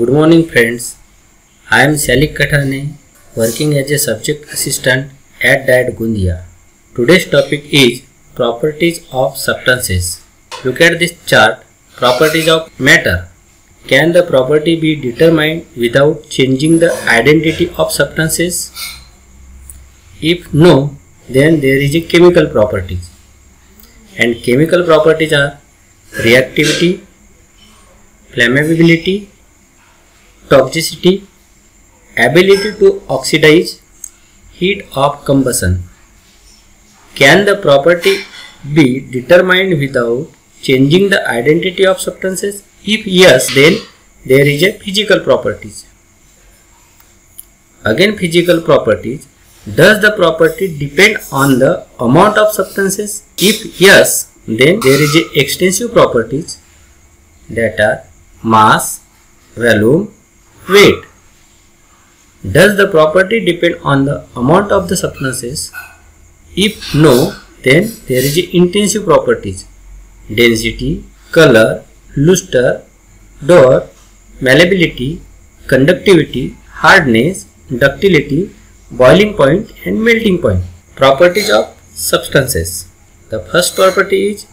Good morning friends. I am Shalik Kathane, working as a subject assistant at DIET Gondia. Today's topic is properties of substances. Look at this chart. Properties of matter. Can the property be determined without changing the identity of substances? If no, then there is a chemical properties. And chemical properties are reactivity, flammability, toxicity, ability to oxidize, heat of combustion. Can the property be determined without changing the identity of substances? If yes, then there is a physical properties. Again, physical properties. Does the property depend on the amount of substances? If yes, then there is a extensive properties that are mass, volume, weight. Does the property depend on the amount of the substances? If no, then there is a intensive properties. Density, color, luster, door, malleability, conductivity, hardness, ductility, boiling point and melting point. Properties of substances. The first property is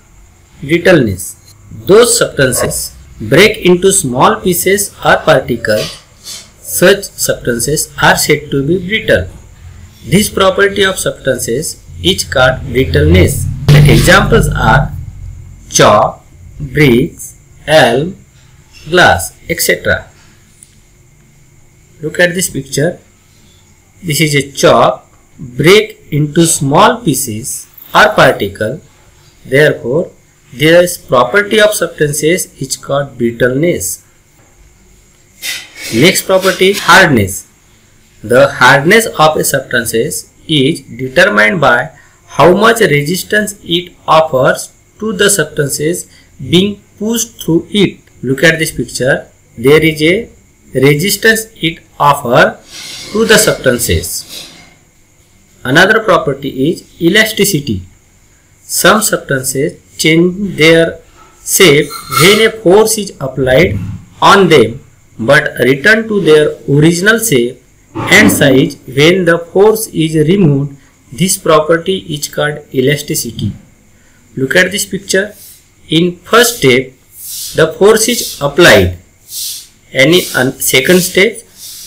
brittleness. Those substances break into small pieces or particles. Such substances are said to be brittle. This property of substances is called brittleness. The examples are chalk, bricks, elm, glass, etc. Look at this picture. This is a chalk, break into small pieces or particle. Therefore, this property of substances is called brittleness. Next property is hardness. The hardness of a substance is determined by how much resistance it offers to the substances being pushed through it. Look at this picture. There is a resistance it offers to the substances. Another property is elasticity. Some substances change their shape when a force is applied on them, but return to their original shape and size when the force is removed. This property is called elasticity. Look at this picture. In first step, the force is applied, and in second step,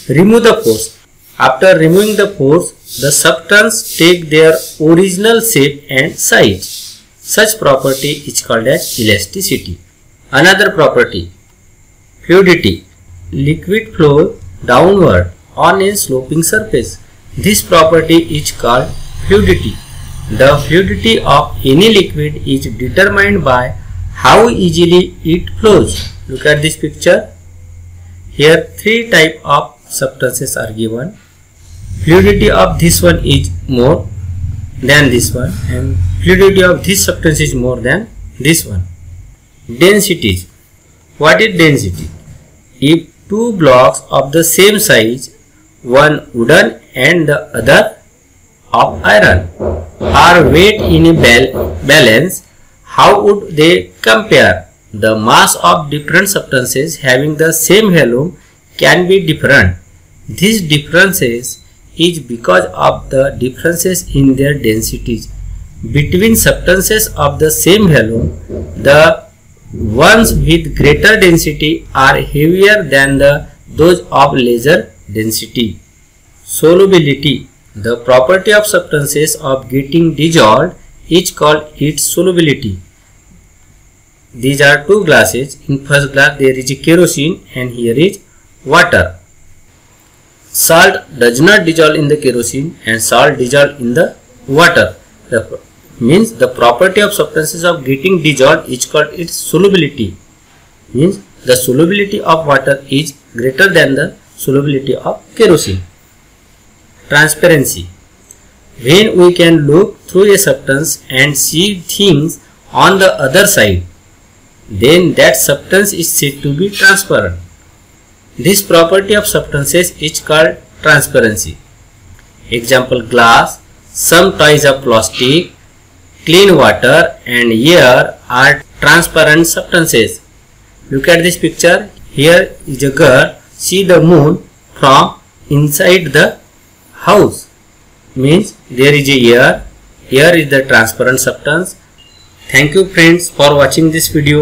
remove the force. After removing the force, the substance take their original shape and size. Such property is called as elasticity. Another property, fluidity. Liquid flow downward on a sloping surface. This property is called fluidity. The fluidity of any liquid is determined by how easily it flows. Look at this picture. Here three types of substances are given. Fluidity of this one is more than this one, and fluidity of this substance is more than this one. Densities. What is density? If two blocks of the same size, one wooden and the other of iron, are weighed in a balance, how would they compare? The mass of different substances having the same volume can be different. These differences is because of the differences in their densities. Between substances of the same volume, the ones with greater density are heavier than those of lesser density. Solubility. The property of substances of getting dissolved is called its solubility. These are two glasses. In first glass there is a kerosene and here is water. Salt does not dissolve in the kerosene and salt dissolve in the water. Means the property of substances of getting dissolved is called its solubility. Means the solubility of water is greater than the solubility of kerosene. Transparency. When we can look through a substance and see things on the other side, then that substance is said to be transparent. This property of substances is called transparency. Example, glass, some toys of plastic, clean water and air are transparent substances. Look at this picture. Here is a girl. see the moon from inside the house. Means there is a air. Air is the transparent substance. Thank you friends for watching this video.